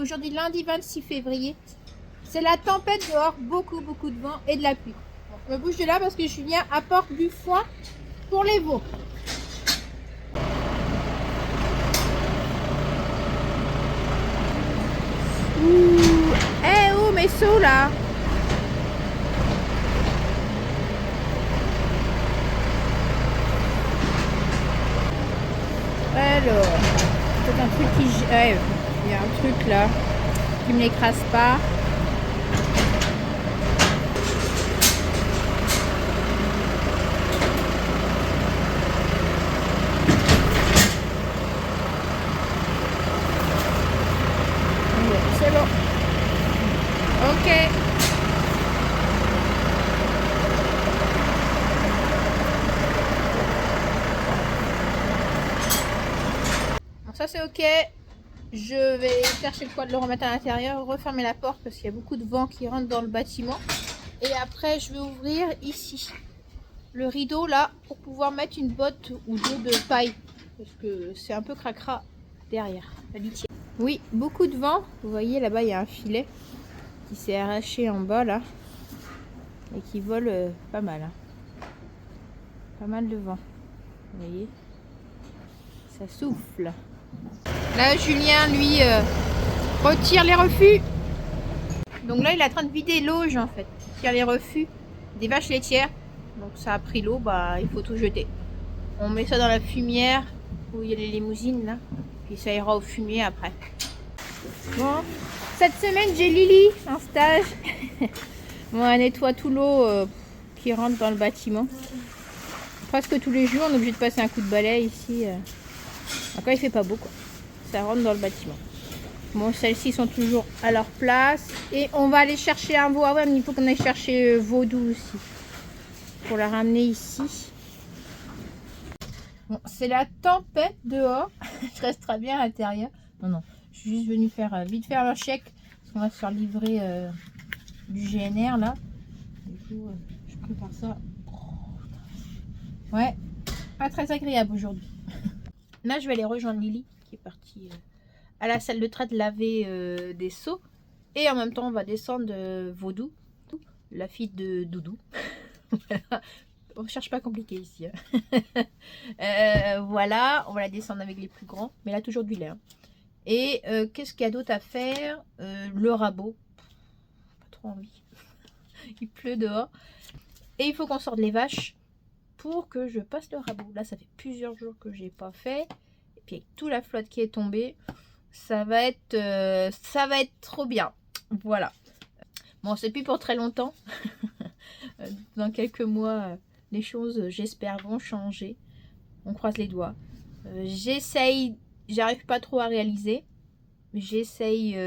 Aujourd'hui, lundi 26 février. C'est la tempête dehors, beaucoup de vent et de la pluie. Bon, je me bouge de là parce que Julien apporte du foin pour les veaux. Ouh, eh oh mes seaux là. Alors, c'est un truc qui... Ouais, il y a un truc là qui me l'écrase pas. C'est bon. Ok. Bon, ça c'est ok. Je vais chercher quoi de le remettre à l'intérieur, refermer la porte parce qu'il y a beaucoup de vent qui rentre dans le bâtiment. Et après je vais ouvrir ici le rideau là pour pouvoir mettre une botte ou deux de paille parce que c'est un peu cracra derrière la litière. Oui, beaucoup de vent. Vous voyez là-bas il y a un filet qui s'est arraché en bas là et qui vole pas mal. Hein. Pas mal de vent. Vous voyez, ça souffle. Là Julien lui retire les refus. Donc là il est en train de vider l'auge en fait. Il tire les refus des vaches laitières. Donc ça a pris l'eau, bah il faut tout jeter. On met ça dans la fumière où il y a les limousines là. Puis ça ira au fumier après. Bon, cette semaine j'ai Lily en stage. Bon, elle nettoie tout l'eau qui rentre dans le bâtiment. Presque tous les jours on est obligé de passer un coup de balai ici. Encore il fait pas beau quoi. Ça rentre dans le bâtiment. Bon, celles-ci sont toujours à leur place. Et on va aller chercher un veau. Ah ouais, mais il faut qu'on aille chercher Vaudou aussi. Pour la ramener ici. Bon, c'est la tempête dehors. Je resterai bien à l'intérieur. Non, je suis juste venue faire vite faire un chèque. Parce qu'on va se faire livrer du GNR là. Du coup, je prépare ça. Ouais, pas très agréable aujourd'hui. Là, je vais aller rejoindre Lily qui est partie à la salle de traite laver des seaux. Et en même temps, on va descendre Vaudou, la fille de Doudou. Voilà. On cherche pas compliqué ici. Hein. Voilà, on va la descendre avec les plus grands. Mais là, toujours du lait. Hein. Et qu'est-ce qu'il y a d'autre à faire le rabot. Pas trop envie. Il pleut dehors. Et il faut qu'on sorte les vaches pour que je passe le rabot. Là, ça fait plusieurs jours que j'ai pas fait. Et puis avec toute la flotte qui est tombée, ça va être trop bien. Voilà. Bon, c'est plus pour très longtemps. Dans quelques mois, les choses, j'espère, vont changer. On croise les doigts. J'essaye, j'arrive pas trop à réaliser. J'essaye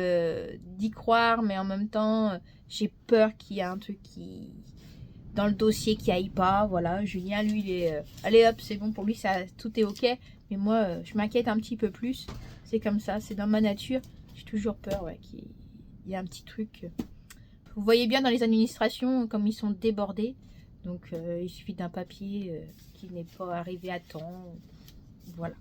d'y croire, mais en même temps, j'ai peur qu'il y ait un truc qui dans le dossier qui aille pas. Voilà, Julien, lui, il est allez hop, c'est bon pour lui, ça, tout est ok. Mais moi, je m'inquiète un petit peu plus. C'est comme ça, c'est dans ma nature. J'ai toujours peur ouais, qu'il y ait un petit truc. Vous voyez bien dans les administrations comme ils sont débordés. Donc il suffit d'un papier qui n'est pas arrivé à temps. Voilà.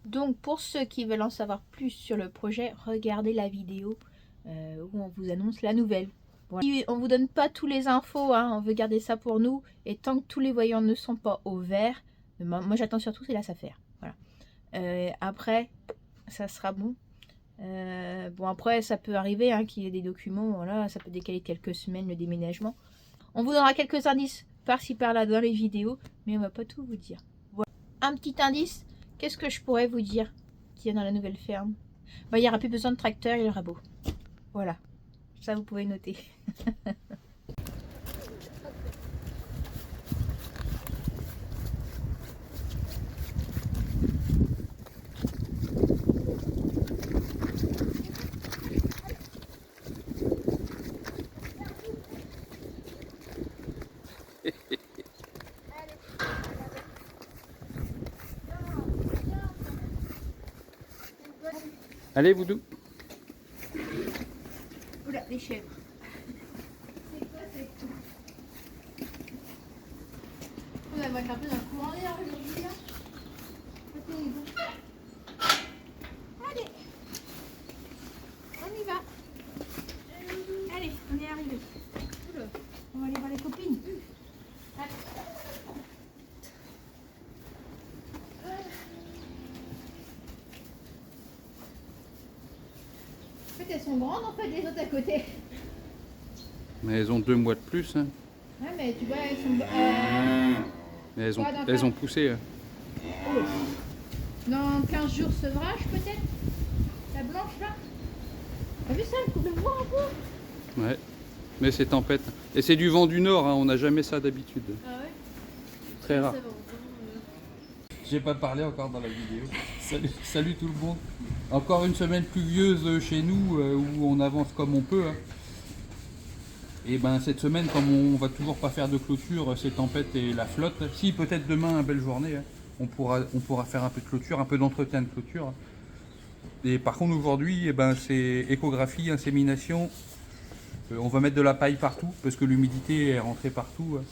Donc pour ceux qui veulent en savoir plus sur le projet, regardez la vidéo où on vous annonce la nouvelle. Voilà. On vous donne pas tous les infos, hein, on veut garder ça pour nous. Et tant que tous les voyants ne sont pas au vert, moi j'attends surtout c'est la SAFER. Voilà. Après, ça sera bon. Bon après ça peut arriver hein, qu'il y ait des documents, voilà, ça peut décaler de quelques semaines le déménagement. On vous donnera quelques indices par-ci par-là dans les vidéos, mais on va pas tout vous dire. Voilà. Un petit indice, qu'est-ce que je pourrais vous dire qu'il y a dans la nouvelle ferme? Bah, il n'y aura plus besoin de tracteur et le rabot. Voilà, ça vous pouvez noter. Allez, Voudou. Oula, les chèvres. C'est quoi, c'est tout? On va mettre un peu dans le courant d'air aujourd'hui. Allez, on y va. fait, elles sont grandes en fait, les autres à côté. Mais elles ont 2 mois de plus. Hein. Ouais, mais tu vois, elles sont. Mais elles ont poussé. Hein. Dans 15 jours, sevrage peut-être. La blanche là. T'as vu ça, le coup de vent un peu? Ouais. Mais c'est tempête. Et c'est du vent du nord, hein. On n'a jamais ça d'habitude. Ah ouais? Très rare. J'ai pas parlé encore dans la vidéo. Salut tout le monde. Encore une semaine pluvieuse chez nous où on avance comme on peut. Hein. Et ben cette semaine, comme on va toujours pas faire de clôture, ces tempêtes et la flotte. Si peut-être demain, une belle journée, hein, on pourra faire un peu de clôture, un peu d'entretien de clôture. Et par contre aujourd'hui, eh ben, c'est échographie, insémination. On va mettre de la paille partout parce que l'humidité est rentrée partout. Hein.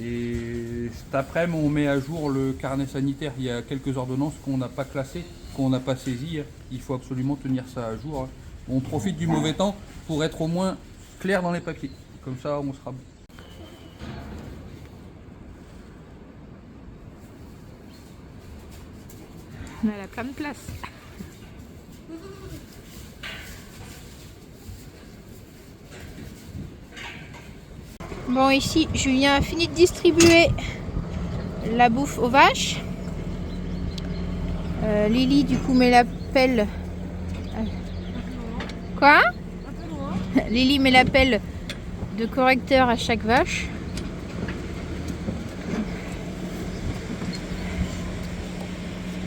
Et cet après-midi, on met à jour le carnet sanitaire. Il y a quelques ordonnances qu'on n'a pas classées, qu'on n'a pas saisies. Il faut absolument tenir ça à jour. On profite du mauvais temps pour être au moins clair dans les papiers. Comme ça, on sera bon. Elle a plein de place. Bon, ici, Julien a fini de distribuer la bouffe aux vaches. Lily, du coup, met la pelle. Quoi? Lily met la pelle de correcteur à chaque vache.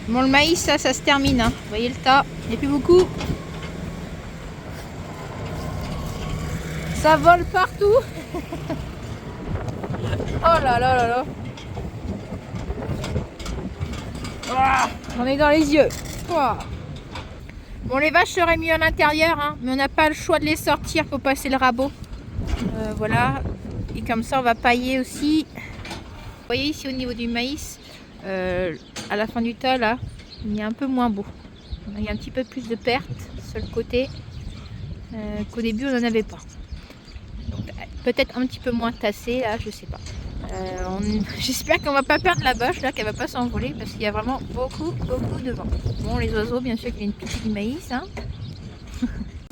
Bon, le maïs, ça se termine. Hein. Vous voyez le tas, il n'y a plus beaucoup. Ça vole partout. Oh là là là là. J'en ai dans les yeux. Oh. Bon, les vaches seraient mieux à l'intérieur, hein, mais on n'a pas le choix de les sortir pour passer le rabot. Voilà. Et comme ça, on va pailler aussi. Vous voyez ici au niveau du maïs, à la fin du tas, là, il est un peu moins beau. Il y a un petit peu plus de pertes sur le côté qu'au début, on n'en avait pas. Peut-être un petit peu moins tassé, là, je sais pas. J'espère qu'on va pas perdre la vache, là, qu'elle va pas s'envoler, parce qu'il y a vraiment beaucoup de vent. Bon, les oiseaux, bien sûr, qui viennent piquer du maïs. Hein.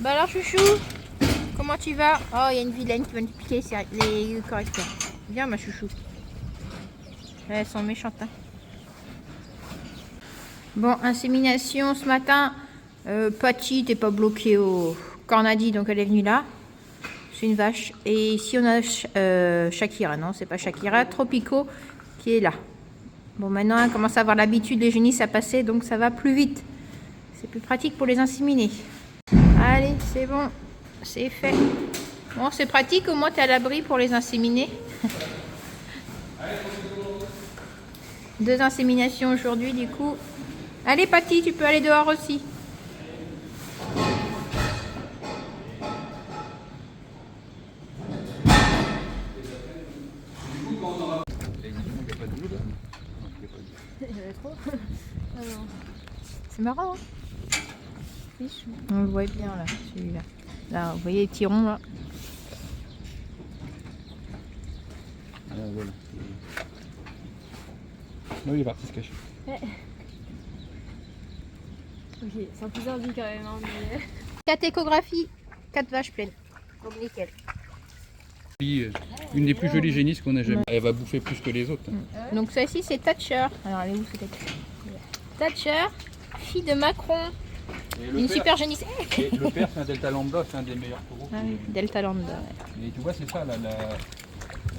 Bah alors, chouchou, comment tu vas? Oh, il y a une vilaine qui vient te piquer les correcteurs. Viens, ma chouchou. Elles sont méchantes. Hein. Bon, insémination ce matin. Patty, t'es pas bloquée au Cornadi, donc elle est venue là. C'est une vache. Et ici on a Shakira, non c'est pas Shakira, Tropico qui est là. Bon maintenant elle commence à avoir l'habitude des génisses à passer, donc ça va plus vite. C'est plus pratique pour les inséminer. Allez, c'est bon, c'est fait. Bon, c'est pratique, au moins tu es à l'abri pour les inséminer. 2 inséminations aujourd'hui du coup. Allez Patty, tu peux aller dehors aussi. C'est marrant, hein. On le voit bien là, celui-là. Là, vous voyez les petits ronds là. Voilà. Non, il est parti se cacher. Ouais. Ok, c'est un peu zardi quand même. Hein, mais... 4 échographies, 4 vaches pleines. Donc nickel. Une des plus jolies génisses qu'on a jamais. Elle va bouffer plus que les autres. Hein. Donc celle-ci c'est Thatcher. Alors elle est où ce Thatcher? Thatcher, fille de Macron. Une super génisse. Et le père c'est un Delta Lambda, c'est un des meilleurs taureaux. Ah oui, Delta Lambda. Ouais. Et tu vois c'est ça la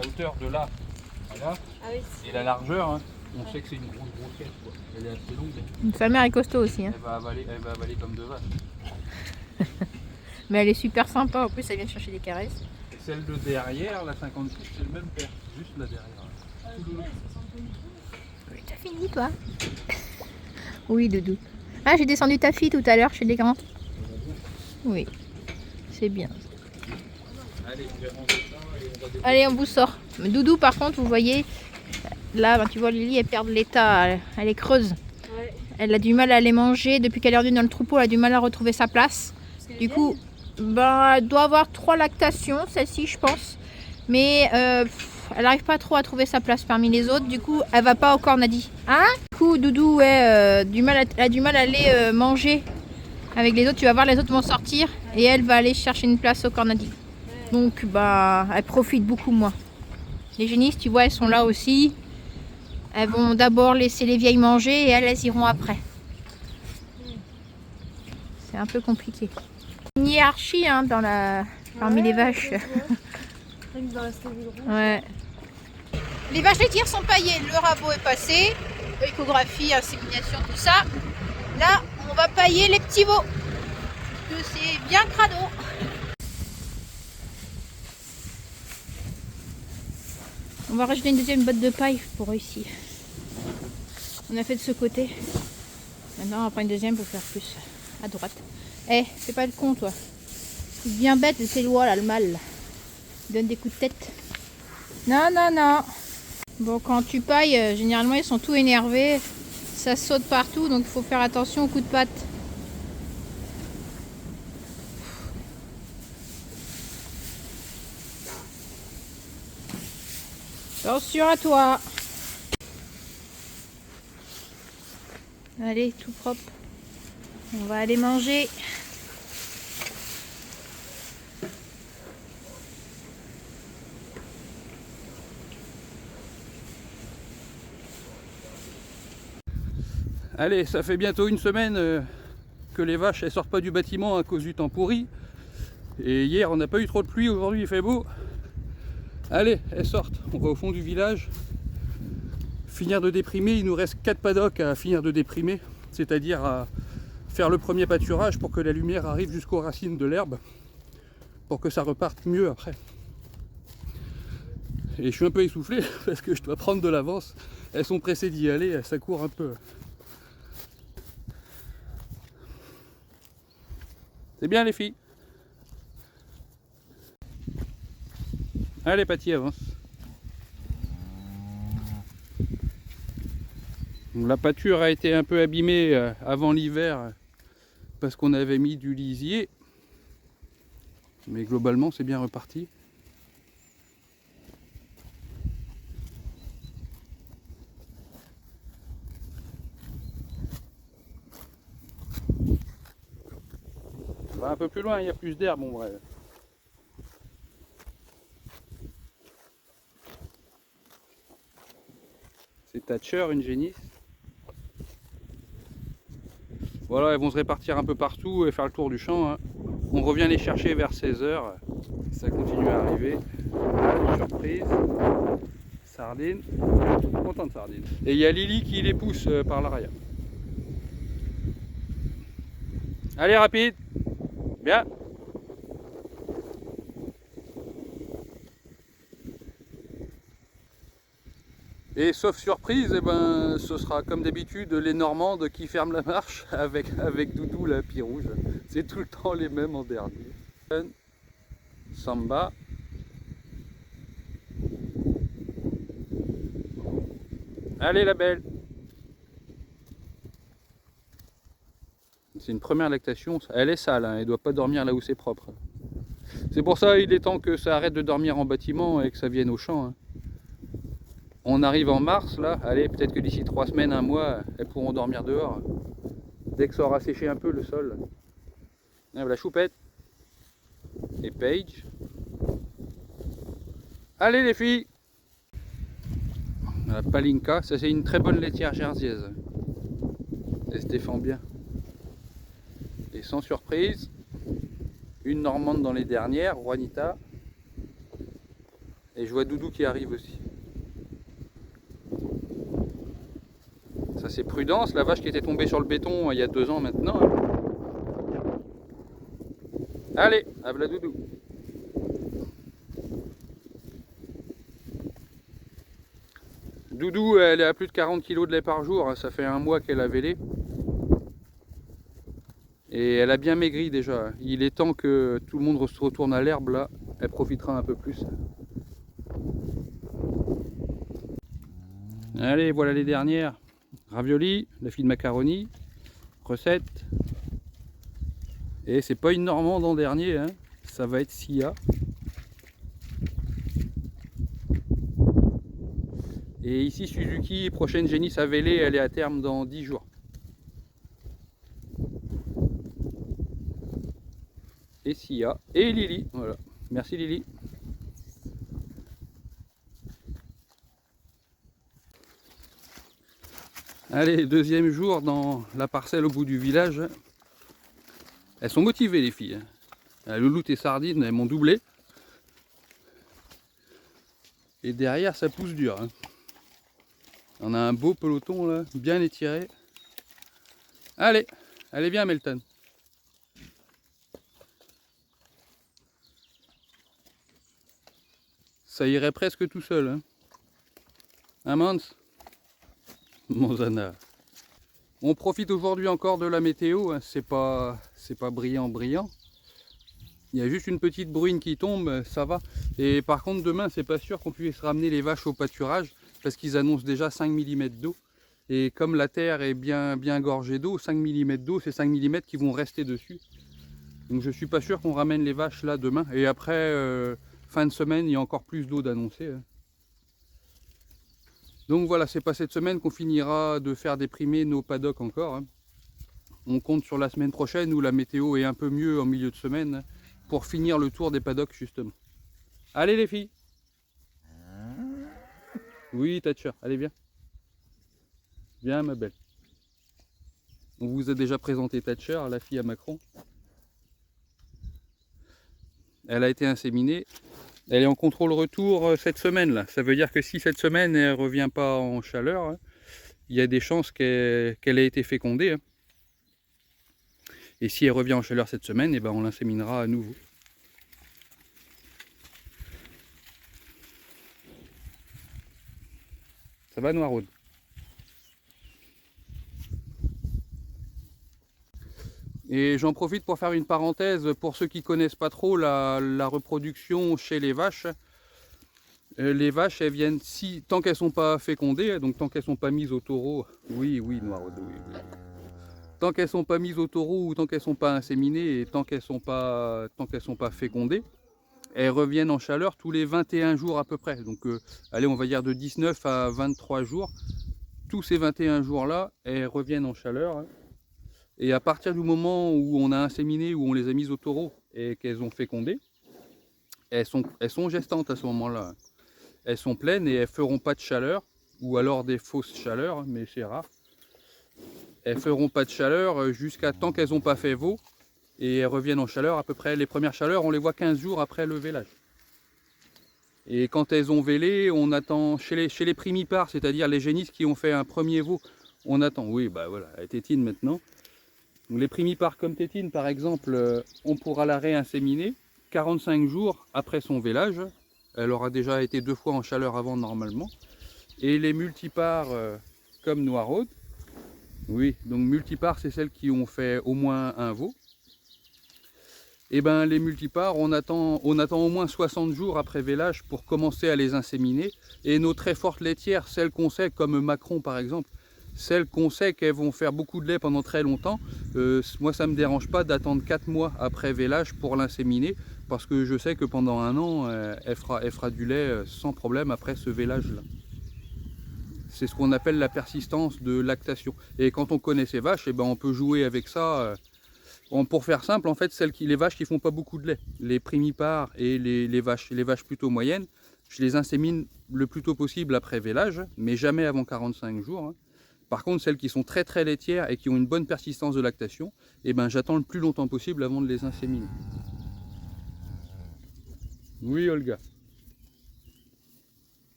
hauteur de là à là. Ah oui. Et la largeur, hein, on sait que c'est une grosse caisse quoi. Elle est assez longue. Hein. Sa mère est costaud aussi. Hein. Elle va avaler comme 2 vaches. Mais elle est super sympa, en plus elle vient chercher des caresses. Et celle de derrière, la 56, c'est le même père, juste là derrière. Oui, t'as fini toi? Oui, Doudou. Ah, j'ai descendu ta fille tout à l'heure chez les grands. Oui, c'est bien. Allez, je vais ranger ça et on va déposer. Allez, on vous sort. Mais Doudou, par contre, vous voyez, là, ben, tu vois Lily, elle perd de l'état, elle est creuse. Ouais. Elle a du mal à aller manger. Depuis qu'elle est revenue dans le troupeau, elle a du mal à retrouver sa place. Du coup, ben, elle doit avoir 3 lactations, celle-ci, je pense. Mais elle n'arrive pas trop à trouver sa place parmi les autres. Du coup, elle va pas au Cornadi. Hein? Du coup, Doudou, ouais, elle a du mal à aller manger avec les autres. Tu vas voir, les autres vont sortir et elle va aller chercher une place au Cornadi. Donc bah elle profite beaucoup moins. Les génisses, tu vois, elles sont là aussi. Elles vont d'abord laisser les vieilles manger et elles iront après. C'est un peu compliqué. Une hiérarchie hein, parmi les vaches. Ouais. Les vaches laitières sont paillées, le rabot est passé, échographie, insémination, tout ça. Là, on va pailler les petits veaux. Parce que c'est bien crado. On va rajouter une deuxième botte de paille pour ici. On a fait de ce côté. Maintenant, on va prendre une deuxième pour faire plus à droite. Eh, fais pas le con, toi. C'est bien bête, c'est loin, là, le mâle. Là. Il donne des coups de tête. Non, non, non. Bon, quand tu pailles, généralement, ils sont tout énervés. Ça saute partout, donc il faut faire attention aux coups de patte. Attention à toi. Allez, tout propre. On va aller manger. Allez, ça fait bientôt une semaine que les vaches elles sortent pas du bâtiment à cause du temps pourri. Et hier on n'a pas eu trop de pluie, aujourd'hui il fait beau. Allez, elles sortent, on va au fond du village. Finir de déprimer, il nous reste 4 paddocks à finir de déprimer. C'est-à-dire à faire le premier pâturage pour que la lumière arrive jusqu'aux racines de l'herbe. Pour que ça reparte mieux après. Et je suis un peu essoufflé parce que je dois prendre de l'avance. Elles sont pressées d'y aller, ça court un peu. C'est bien les filles. Allez Patty, avance. La pâture a été un peu abîmée avant l'hiver parce qu'on avait mis du lisier. Mais globalement c'est bien reparti. On va un peu plus loin, il y a plus d'herbe, bon bref. C'est Thatcher, une génisse. Voilà, elles vont se répartir un peu partout et faire le tour du champ. Hein. On revient les chercher vers 16 h. Ça continue à arriver. Ah, surprise. Sardine. Content de sardine. Et il y a Lily qui les pousse par l'arrière. Allez, rapide. Bien. Et sauf surprise, eh ben, ce sera comme d'habitude les Normandes qui ferment la marche avec Doudou la pie rouge. C'est tout le temps les mêmes en dernier. Samba. Allez la belle. C'est une première lactation, elle est sale, hein, elle ne doit pas dormir là où c'est propre. C'est pour ça il est temps que ça arrête de dormir en bâtiment et que ça vienne au champ. Hein. On arrive en mars là, allez peut-être que d'ici 3 semaines, 1 mois, elles pourront dormir dehors. Dès que ça aura séché un peu le sol. Ah, la choupette. Et Paige. Allez les filles. La Palinka, ça c'est une très bonne laitière jersiaise. Elle se défend bien. Et sans surprise, une Normande dans les dernières, Juanita. Et je vois Doudou qui arrive aussi. Ça c'est Prudence, la vache qui était tombée sur le béton il y a 2 ans maintenant. Allez, à la Doudou. Doudou, elle est à plus de 40 kg de lait par jour, ça fait 1 mois qu'elle avait lait. Et elle a bien maigri déjà. Il est temps que tout le monde se retourne à l'herbe là, elle profitera un peu plus. Allez, voilà les dernières. Ravioli, la fille de macaroni, recette. Et c'est pas une Normande en dernier, hein. Ça va être Sia. Et ici Suzuki, prochaine génisse à Vélé, elle est à terme dans 10 jours. et Sia et Lily. Voilà. Merci Lily. Allez, deuxième jour dans la parcelle au bout du village. Elles sont motivées les filles. Louloute et Sardine, elles m'ont doublé. Et derrière ça pousse dur. Hein. On a un beau peloton là, bien étiré. Allez, allez bien Melton. Ça irait presque tout seul. Hein, Mans? Monzana. On profite aujourd'hui encore de la météo, hein. C'est pas brillant. Il y a juste une petite bruine qui tombe, ça va. Et par contre demain c'est pas sûr qu'on puisse ramener les vaches au pâturage parce qu'ils annoncent déjà 5 mm d'eau. Et comme la terre est bien gorgée d'eau, 5 mm d'eau, c'est 5 mm qui vont rester dessus. Donc je suis pas sûr qu'on ramène les vaches là demain. Et après, fin de semaine, il y a encore plus d'eau d'annoncer. Hein. Donc voilà, c'est pas cette semaine qu'on finira de faire déprimer nos paddocks encore. Hein. On compte sur la semaine prochaine où la météo est un peu mieux en milieu de semaine pour finir le tour des paddocks justement. Allez les filles. Oui Thatcher, allez viens. Viens ma belle. On vous a déjà présenté Thatcher, la fille à Macron. Elle a été inséminée. Elle est en contrôle retour cette semaine là. Ça veut dire que si cette semaine elle ne revient pas en chaleur, hein, il y a des chances qu'elle ait été fécondée. Hein. Et si elle revient en chaleur cette semaine, eh ben on l'inséminera à nouveau. Ça va Noiraude? Et j'en profite pour faire une parenthèse pour ceux qui connaissent pas trop la reproduction chez les vaches. Les vaches, elles viennent, tant qu'elles sont pas fécondées, donc tant qu'elles sont pas mises au taureau, oui, Noiraude, oui. Tant qu'elles sont pas mises au taureau ou tant qu'elles sont pas inséminées et tant qu'elles sont pas fécondées, elles reviennent en chaleur tous les 21 jours à peu près. Donc, allez, on va dire de 19 à 23 jours. Tous ces 21 jours-là, elles reviennent en chaleur. Hein. Et à partir du moment où on a inséminé, où on les a mises au taureau et qu'elles ont fécondé, elles sont gestantes à ce moment-là. Elles sont pleines et elles ne feront pas de chaleur, ou alors des fausses chaleurs, mais c'est rare. Elles ne feront pas de chaleur jusqu'à tant qu'elles n'ont pas fait veau, et elles reviennent en chaleur à peu près. Les premières chaleurs, on les voit 15 jours après le vélage. Et quand elles ont vélé, on attend, chez les primipares, c'est-à-dire les génisses qui ont fait un premier veau, on attend, oui, bah voilà, elle tétine maintenant. Donc les primipares comme Tétine par exemple, on pourra la réinséminer 45 jours après son vélage. Elle aura déjà été 2 fois en chaleur avant normalement. Et les multipares comme Noiraude, oui, donc multipares c'est celles qui ont fait au moins un veau. Et ben les multipares, on attend au moins 60 jours après vélage pour commencer à les inséminer. Et nos très fortes laitières, celles qu'on sait comme Macron par exemple, celles qu'on sait qu'elles vont faire beaucoup de lait pendant très longtemps, moi ça ne me dérange pas d'attendre 4 mois après vélage pour l'inséminer, parce que je sais que pendant 1 an, elle fera du lait sans problème après ce vélage-là. C'est ce qu'on appelle la persistance de lactation. Et quand on connaît ces vaches, eh ben on peut jouer avec ça. Pour faire simple, en fait, les vaches qui font pas beaucoup de lait, les primipares et les vaches plutôt moyennes, je les insémine le plus tôt possible après vélage, mais jamais avant 45 jours. Hein. Par contre, celles qui sont très très laitières et qui ont une bonne persistance de lactation, eh ben, j'attends le plus longtemps possible avant de les inséminer. Oui, Olga.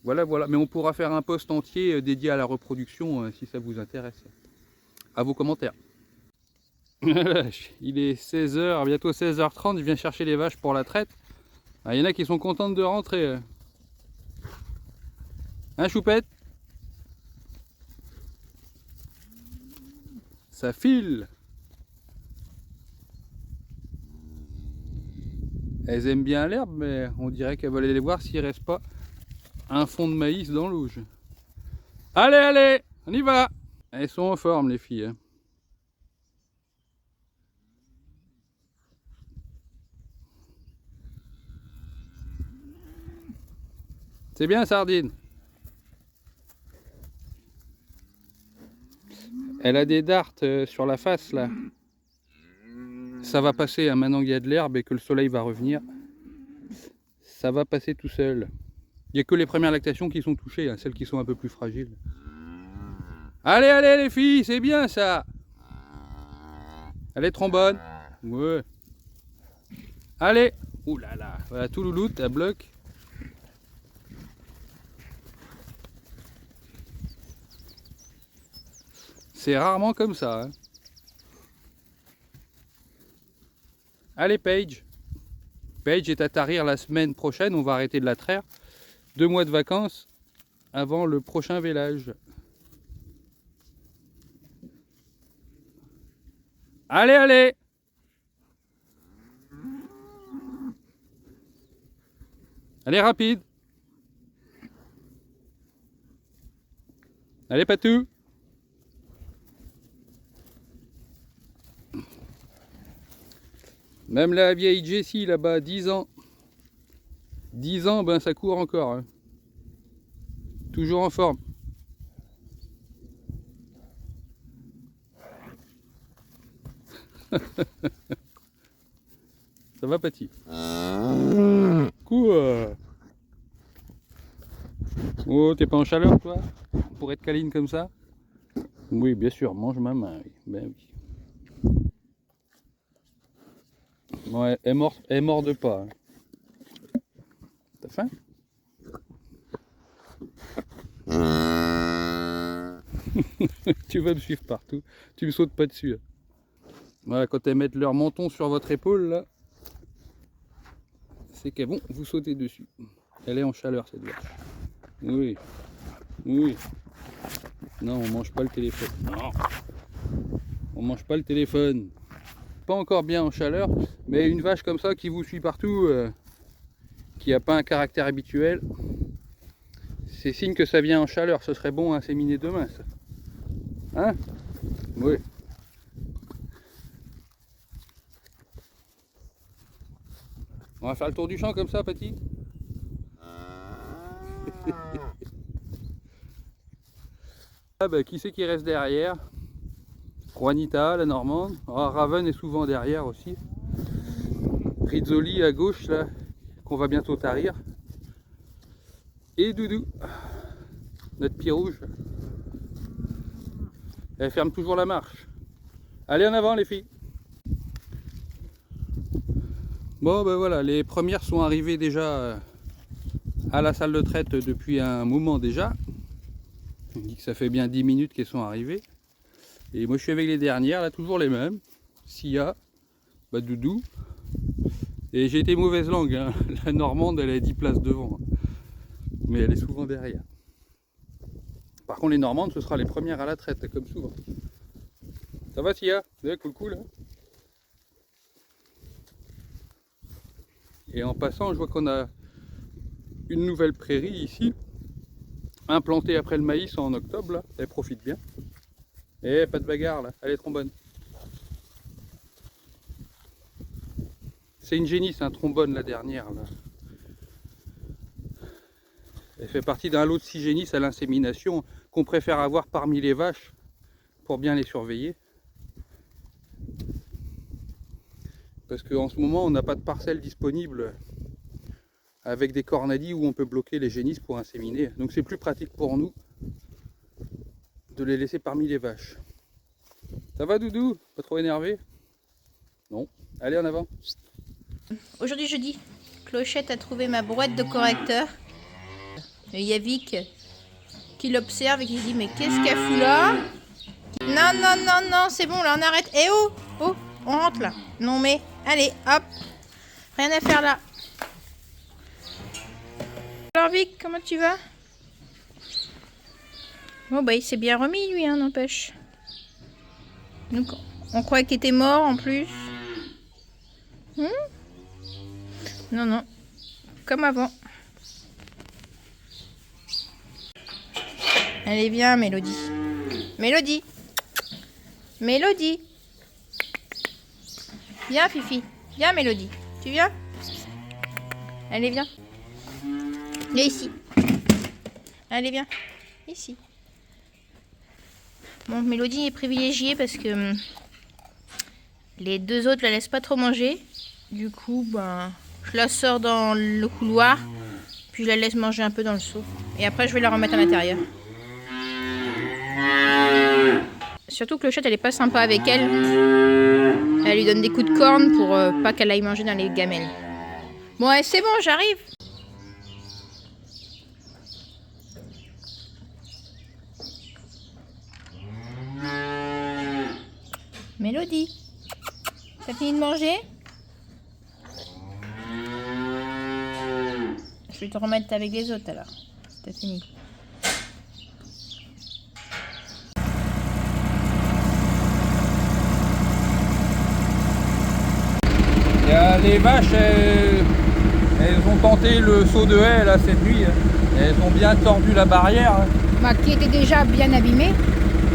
Voilà, mais on pourra faire un post entier dédié à la reproduction si ça vous intéresse. À vos commentaires. Il est 16h, bientôt 16h30, je viens chercher les vaches pour la traite. Il y en a qui sont contentes de rentrer. Hein, Choupette? Ça file. Elles aiment bien l'herbe, mais on dirait qu'elles veulent aller voir s'il ne reste pas un fond de maïs dans l'auge. Allez, allez, on y va. Elles sont en forme les filles. Hein. C'est bien Sardine. Elle a des dartes sur la face là. ça va passer, hein, maintenant qu'il y a de l'herbe et que le soleil va revenir. Ça va passer tout seul. Il n'y a que les premières lactations qui sont touchées, hein, celles qui sont un peu plus fragiles. Allez, allez les filles, c'est bien ça. Allez, trombone. Ouais. Allez. Ouh là là. Voilà, tout louloute, à bloc. C'est rarement comme ça. Hein. Allez, Paige. Paige est à tarir la semaine prochaine. On va arrêter de la traire. 2 mois de vacances avant le prochain vélage. Allez, allez! Allez, rapide! Allez, Patou! Même la vieille Jessie là-bas, 10 ans. 10 ans, ben ça court encore. Hein. Toujours en forme. Ça va, Paty? Quoi? Oh, t'es pas en chaleur, toi? Pour être câline comme ça? Oui, bien sûr, mange ma main. Oui. Ben oui. Ouais, elle morde pas. Hein. T'as faim? Tu vas me suivre partout. Tu me sautes pas dessus. Voilà, quand elles mettent leur menton sur votre épaule, là, c'est qu'elles vont vous sauter dessus. Elle est en chaleur, cette vache. Oui. Oui. Non, on mange pas le téléphone. Non. On mange pas le téléphone. Pas encore bien en chaleur, mais une vache comme ça qui vous suit partout, qui n'a pas un caractère habituel, c'est signe que ça vient en chaleur. Ce serait bon à inséminer demain, ça. Hein? Oui. On va faire le tour du champ comme ça, Paty. Ah bah, qui c'est qui reste derrière? Juanita, la normande. Ah, Raven est souvent derrière aussi. Rizzoli à gauche, là, qu'on va bientôt tarir. Et Doudou, notre pied rouge. Elle ferme toujours la marche. Allez en avant, les filles. Bon ben voilà, les premières sont arrivées déjà à la salle de traite depuis un moment déjà. On dit que ça fait bien 10 minutes qu'elles sont arrivées. Et moi je suis avec les dernières, là toujours les mêmes. Sia, bah Doudou. Et j'ai été mauvaise langue, hein. La normande elle a 10 places devant. Mais elle est souvent derrière. Par contre les normandes ce sera les premières à la traite, comme souvent. Ça va Sia? Ouais, cool hein. Et en passant, je vois qu'on a une nouvelle prairie ici, implantée après le maïs en octobre, là. Elle profite bien. Et pas de bagarre là, elle est trombone. C'est une génisse, un trombone la dernière là. Elle fait partie d'un lot de 6 génisses à l'insémination qu'on préfère avoir parmi les vaches pour bien les surveiller. Parce qu'en ce moment on n'a pas de parcelle disponible avec des cornadis où on peut bloquer les génisses pour inséminer. Donc c'est plus pratique pour nous de les laisser parmi les vaches. Ça va Doudou? Pas trop énervé? Non. Allez en avant. Aujourd'hui jeudi, Clochette a trouvé ma brouette de correcteur. Il y a Vic qui l'observe et qui dit mais qu'est-ce qu'elle fout là? Non, c'est bon là on arrête. Eh oh, on rentre là. Non mais, allez, hop. Rien à faire là. Alors Vic, comment tu vas? Bon bah il s'est bien remis lui, hein, n'empêche. Donc on croyait qu'il était mort en plus. Non, comme avant. Allez viens Mélodie. Mélodie. Viens Fifi. Viens Mélodie. Tu viens? Allez viens. Viens ici. Allez viens. Ici. Bon, Mélodie est privilégiée parce que Les deux autres la laissent pas trop manger. Du coup, ben, je la sors dans le couloir. Puis je la laisse manger un peu dans le seau. Et après, je vais la remettre à l'intérieur. Surtout que le chat, elle est pas sympa avec elle. Elle lui donne des coups de corne pour pas qu'elle aille manger dans les gamelles. Bon, ouais, c'est bon, j'arrive. Mélodie, t'as fini de manger? Je vais te remettre avec les autres alors. T'as fini. Les vaches, elles ont tenté le saut de haie là cette nuit. Elles ont bien tordu la barrière. Bah, qui était déjà bien abîmée.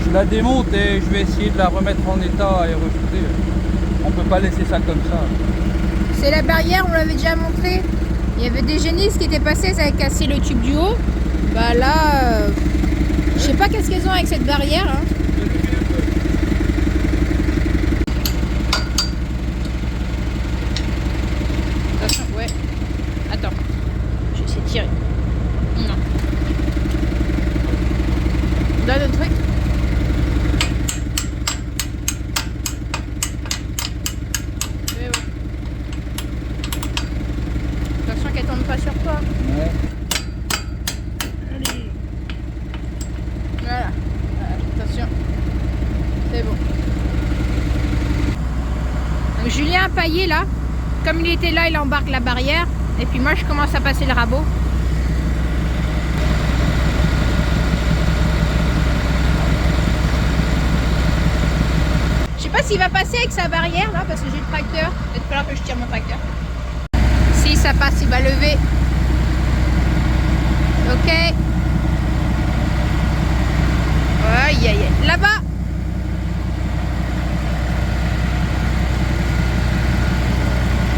Je la démonte et je vais essayer de la remettre en état et rejouter. On peut pas laisser ça comme ça. C'est la barrière, on l'avait déjà montré. Il y avait des génisses qui étaient passées, ça avait cassé le tube du haut. Bah là, je sais pas qu'est-ce qu'elles ont avec cette barrière. Hein. Attention, ouais. Attends, je vais essayer de tirer. Non. Donne le truc. Attention qu'elle tombe pas sur toi. Ouais. Allez. Voilà. Attention. C'est bon. Donc Julien Paillet là, comme il était là, il embarque la barrière. Et puis moi je commence à passer le rabot. Je sais pas s'il va passer avec sa barrière là parce que j'ai le tracteur. Peut-être falloir que je tire mon tracteur. Si ça passe, il va lever. Ok. Aïe aïe aïe. Là-bas.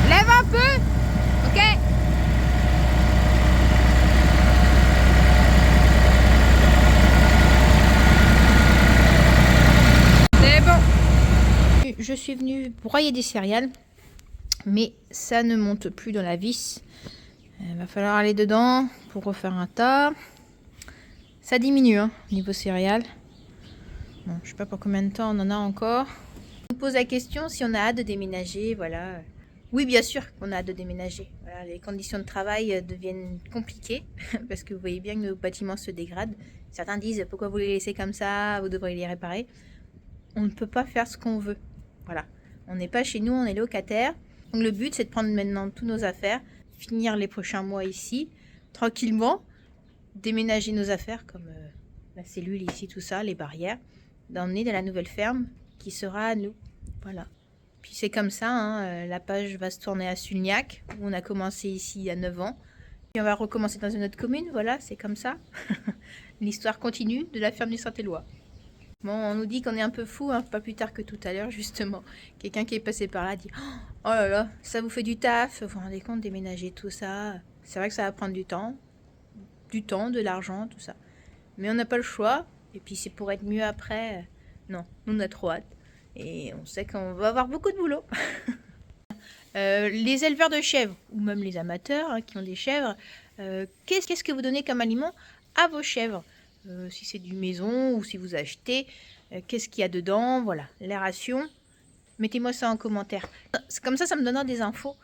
Lève un peu. Ok. C'est bon. Je suis venue broyer des céréales. Mais ça ne monte plus dans la vis. Il va falloir aller dedans pour refaire un tas. Ça diminue hein, niveau céréales. Bon, je sais pas pour combien de temps on en a encore. On me pose la question si on a hâte de déménager. Voilà. Oui, bien sûr qu'on a hâte de déménager. Voilà, les conditions de travail deviennent compliquées parce que vous voyez bien que nos bâtiments se dégradent. Certains disent pourquoi vous les laissez comme ça, vous devriez les réparer. On ne peut pas faire ce qu'on veut. Voilà. On n'est pas chez nous, on est locataire. Donc le but c'est de prendre maintenant toutes nos affaires, finir les prochains mois ici, tranquillement, déménager nos affaires comme la cellule ici, tout ça, les barrières, d'emmener dans la nouvelle ferme qui sera à nous. Voilà. Puis c'est comme ça, hein, la page va se tourner à Sulniac, où on a commencé ici il y a 9 ans. Puis on va recommencer dans une autre commune, voilà, c'est comme ça. L'histoire continue de la ferme du Saint-Éloi. Bon, on nous dit qu'on est un peu fou, hein, pas plus tard que tout à l'heure, justement. Quelqu'un qui est passé par là dit « Oh là là, ça vous fait du taf, vous vous rendez compte, déménager tout ça. » C'est vrai que ça va prendre du temps, de l'argent, tout ça. Mais on n'a pas le choix, et puis c'est pour être mieux après. Non, nous on a trop hâte, et on sait qu'on va avoir beaucoup de boulot. Les éleveurs de chèvres, ou même les amateurs hein, qui ont des chèvres, qu'est-ce que vous donnez comme aliment à vos chèvres? Si c'est du maison ou si vous achetez, qu'est-ce qu'il y a dedans, voilà, les rations. Mettez-moi ça en commentaire. Comme ça me donnera des infos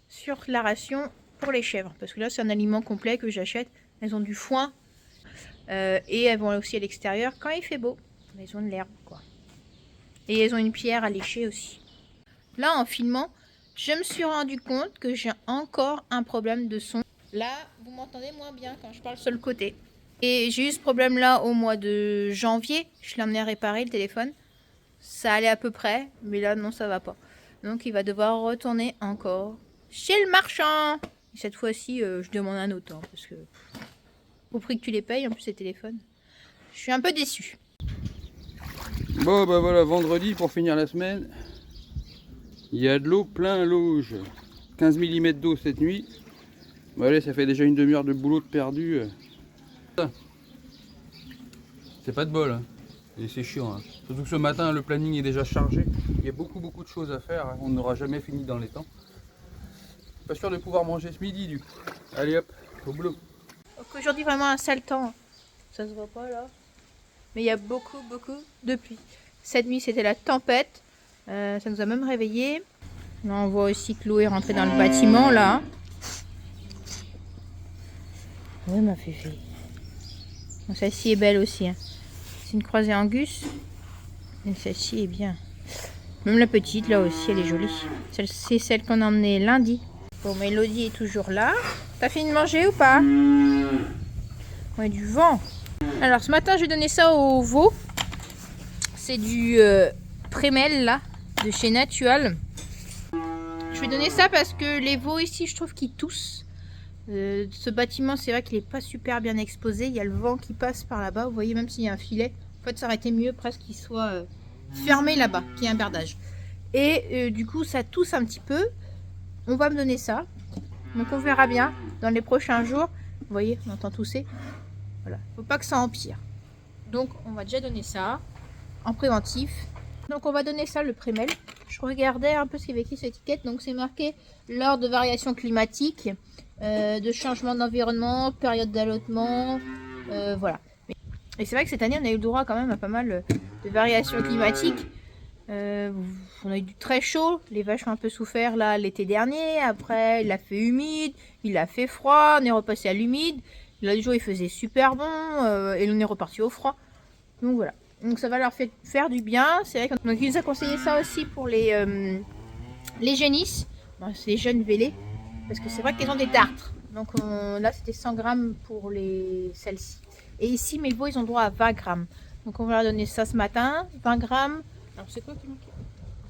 sur la ration pour les chèvres. Parce que là, c'est un aliment complet que j'achète. Elles ont du foin et elles vont aussi à l'extérieur quand il fait beau. Elles ont de l'herbe, quoi. Et elles ont une pierre à lécher aussi. Là, en filmant, je me suis rendu compte que j'ai encore un problème de son. Là, vous m'entendez moins bien quand je parle sur le côté. Et j'ai eu ce problème là au mois de janvier. Je l'ai emmené à réparer le téléphone. Ça allait à peu près, mais là non ça va pas. Donc il va devoir retourner encore chez le marchand. Et cette fois-ci je demande un autre. Hein, parce que au prix que tu les payes, en plus ces téléphones. Je suis un peu déçue. Bon bah voilà, vendredi pour finir la semaine. Il y a de l'eau plein l'auge. 15 mm d'eau cette nuit. Bon, allez, ça fait déjà une demi-heure de boulot de perdu. C'est pas de bol, hein. Et c'est chiant. Hein. Surtout que ce matin, le planning est déjà chargé. Il y a beaucoup de choses à faire, hein. On n'aura jamais fini dans les temps. Pas sûr de pouvoir manger ce midi du coup. Allez hop, au boulot. Donc aujourd'hui vraiment un sale temps. Ça se voit pas là. Mais il y a beaucoup de pluie. Cette nuit c'était la tempête. Ça nous a même réveillés. Là on voit aussi Chloé rentrer dans le bâtiment là. Oui ma féfé. Donc, celle-ci est belle aussi. Hein. C'est une croisée Angus. Et celle-ci est bien. Même la petite là aussi elle est jolie. C'est celle qu'on a emmenée lundi. Bon, Mélodie est toujours là. T'as fini de manger ou pas? Ouais, du vent. Alors, ce matin, je vais donner ça au veau. C'est du Prémel, là, de chez Natural. Je vais donner ça parce que les veaux ici, je trouve qu'ils toussent. Ce bâtiment, c'est vrai qu'il n'est pas super bien exposé. Il y a le vent qui passe par là-bas. Vous voyez, même s'il y a un filet. En fait, ça aurait été mieux presque qu'il soit fermé là-bas, qu'il y ait un bardage. Et du coup, ça tousse un petit peu. On va me donner ça. Donc on verra bien dans les prochains jours. Vous voyez, on entend tousser. Voilà, faut pas que ça empire. Donc on va déjà donner ça en préventif. Donc on va donner ça le Prémel. Je regardais un peu ce qu'il y avait écrit sur l'étiquette. Donc c'est marqué lors de variations climatiques, de changement d'environnement, période d'allottement, voilà. Et c'est vrai que cette année on a eu le droit quand même à pas mal de variations climatiques. On a eu du très chaud, les vaches ont un peu souffert là l'été dernier, après il a fait humide, il a fait froid, on est repassé à l'humide, là du jour il faisait super bon et on est reparti au froid, donc voilà, donc ça va leur faire du bien. C'est vrai donc il nous a conseillé ça aussi pour les génisses, bon, c'est les jeunes vélés, parce que c'est vrai qu'ils ont des dartres, donc là c'était 100 grammes pour celles-ci, et ici mes veaux ils ont droit à 20 grammes, donc on va leur donner ça ce matin, 20 grammes. Alors c'est quoi qui manque?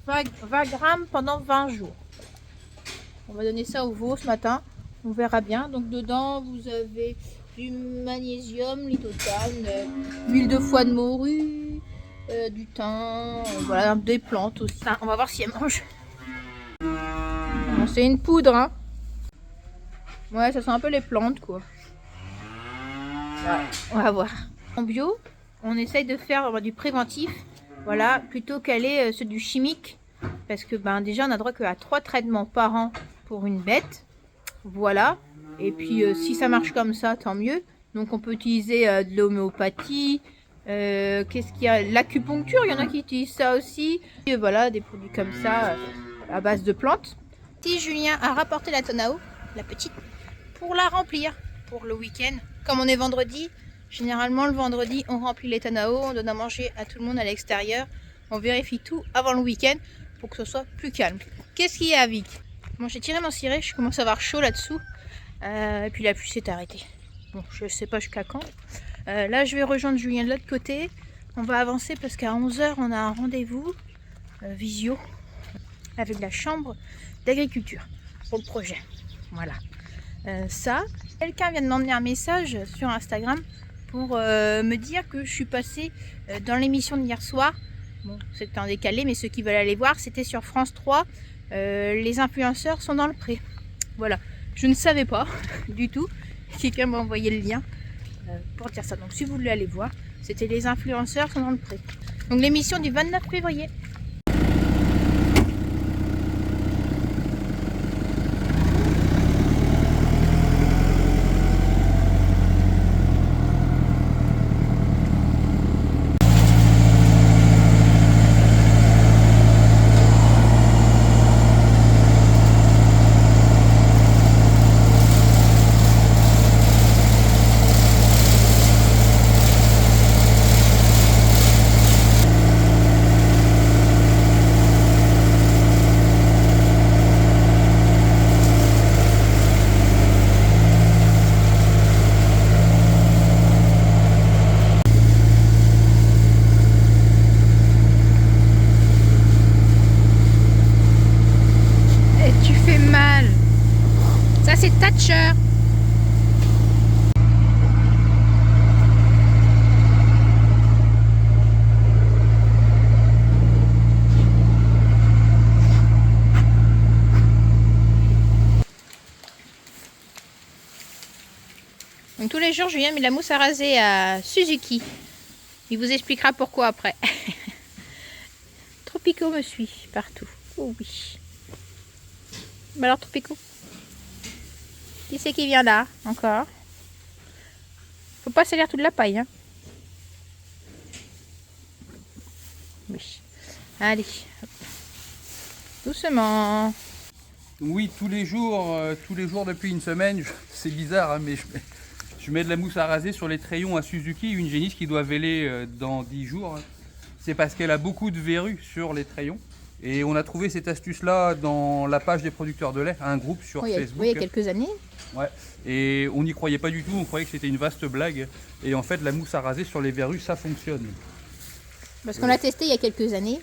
20 grammes pendant 20 jours. On va donner ça au veau ce matin. On verra bien. Donc dedans vous avez du magnésium, litotane, l'huile de foie de morue, du thym, voilà, des plantes aussi. On va voir si elle mange. Bon, c'est une poudre. Hein. Ouais, ça sent un peu les plantes quoi. Ouais, on va voir. En bio, on essaye de faire du préventif. Voilà, plutôt qu'aller ceux du chimique, parce que ben déjà on a droit qu'à 3 traitements par an pour une bête, voilà. Et puis si ça marche comme ça, tant mieux. Donc on peut utiliser de l'homéopathie, qu'est-ce qu'il y a, l'acupuncture, il y en a qui utilisent ça aussi. Et voilà, des produits comme ça à base de plantes. Si Julien a rapporté la tonne à eau, la petite, pour la remplir pour le week-end, comme on est vendredi. Généralement, le vendredi, on remplit les tonnes à eau, on donne à manger à tout le monde à l'extérieur. On vérifie tout avant le week-end pour que ce soit plus calme. Qu'est-ce qu'il y a, Vic? Moi, j'ai tiré mon ciré, je commence à avoir chaud là-dessous. Et puis la pluie s'est arrêtée. Bon, je ne sais pas jusqu'à quand. Là, je vais rejoindre Julien de l'autre côté. On va avancer parce qu'à 11 h, on a un rendez-vous visio avec la chambre d'agriculture pour le projet. Voilà. Ça, quelqu'un vient de m'emmener un message sur Instagram pour me dire que je suis passée dans l'émission d'hier soir. Bon, c'était en décalé, mais ceux qui veulent aller voir, c'était sur France 3. Les influenceurs sont dans le pré. Voilà, je ne savais pas du tout. Quelqu'un m'a envoyé le lien pour dire ça. Donc si vous voulez aller voir, c'était les influenceurs sont dans le pré. Donc l'émission du 29 février. C'est Thatcher. Donc tous les jours, Julien met la mousse à raser à Suzuki. Il vous expliquera pourquoi après. Trop Tropico me suit partout. Oh oui. Bah alors Tropico, qui c'est qui vient là encore? Faut pas salir toute la paille, hein. Oui. Allez. Hop. Doucement. Oui, tous les jours depuis une semaine, c'est bizarre, hein, mais je mets de la mousse à raser sur les trayons à Suzuki, une génisse qui doit véler dans 10 jours. Hein. C'est parce qu'elle a beaucoup de verrues sur les trayons. Et on a trouvé cette astuce-là dans la page des producteurs de lait, un groupe sur Facebook. Oui, il y a quelques années. Ouais. Et on n'y croyait pas du tout, on croyait que c'était une vaste blague. Et en fait, la mousse à raser sur les verrues, ça fonctionne. Parce qu'on l'a testé il y a quelques années.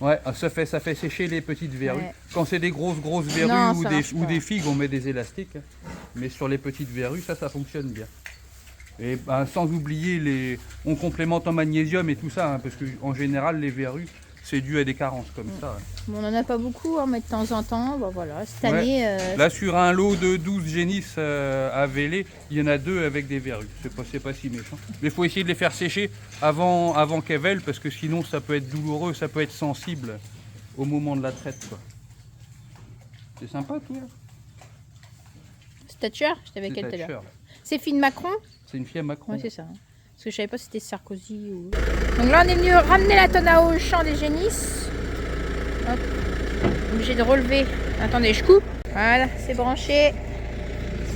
Ouais, ça fait sécher les petites verrues. Ouais. Quand c'est des grosses verrues Non, ou des figues, on met des élastiques. Mais sur les petites verrues, ça fonctionne bien. Et ben, sans oublier, on complémente en magnésium et tout ça, hein, parce qu'en général, les verrues, c'est dû à des carences comme ça. Ouais. Bon, on n'en a pas beaucoup, hein, mais de temps en temps, bon, voilà, cette année... Là, sur un lot de 12 génisses à véler, il y en a 2 avec des verrues. C'est pas si méchant. Mais il faut essayer de les faire sécher avant qu'elles vèlent, parce que sinon, ça peut être douloureux, ça peut être sensible au moment de la traite, quoi. C'est sympa, toi. C'est Thatcher, j'étais avec elle tout à Thatcher. l'heure. C'est fille de Macron? C'est une fille à Macron. Oui, c'est ça. Parce que je savais pas si c'était Sarkozy ou... Donc là, on est venu ramener la tonne à eau au champ des génisses. Hop. Obligé de relever. Attendez, je coupe. Voilà, c'est branché.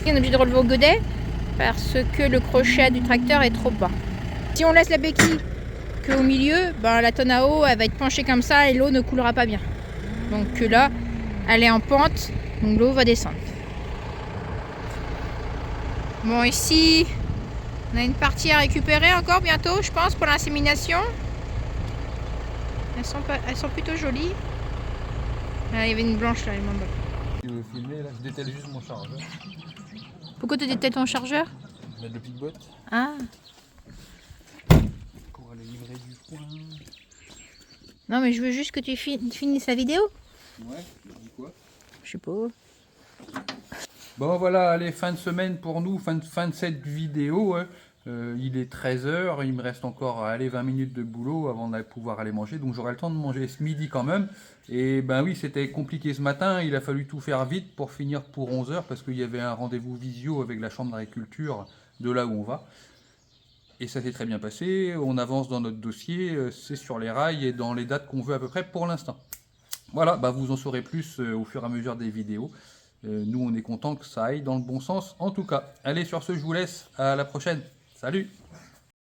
On est obligé de relever au godet parce que le crochet du tracteur est trop bas. Si on laisse la béquille qu'au milieu, ben, la tonne à eau, elle va être penchée comme ça et l'eau ne coulera pas bien. Donc là, elle est en pente, donc l'eau va descendre. Bon, ici, on a une partie à récupérer encore bientôt, je pense, pour l'insémination. Elles sont plutôt jolies. Ah, il y avait une blanche là, elle m'en bat. Tu veux filmer là? Je détale juste mon chargeur. Pourquoi tu détales ton chargeur? Mettre le pic-botte Ah, pour aller livrer du foin. non, mais je veux juste que tu finisses la vidéo. Ouais, tu dis quoi? Je sais pas. Bon voilà, allez, fin de semaine pour nous, fin de cette vidéo. Hein. Il est 13h, il me reste encore 20 minutes de boulot avant de pouvoir aller manger. Donc j'aurai le temps de manger ce midi quand même. Et ben oui, c'était compliqué ce matin, il a fallu tout faire vite pour finir pour 11h parce qu'il y avait un rendez-vous visio avec la chambre d'agriculture de là où on va. Et ça s'est très bien passé, on avance dans notre dossier, c'est sur les rails et dans les dates qu'on veut à peu près pour l'instant. Voilà, bah vous en saurez plus au fur et à mesure des vidéos. Nous, on est content que ça aille dans le bon sens. En tout cas, allez, sur ce, je vous laisse. À la prochaine. Salut!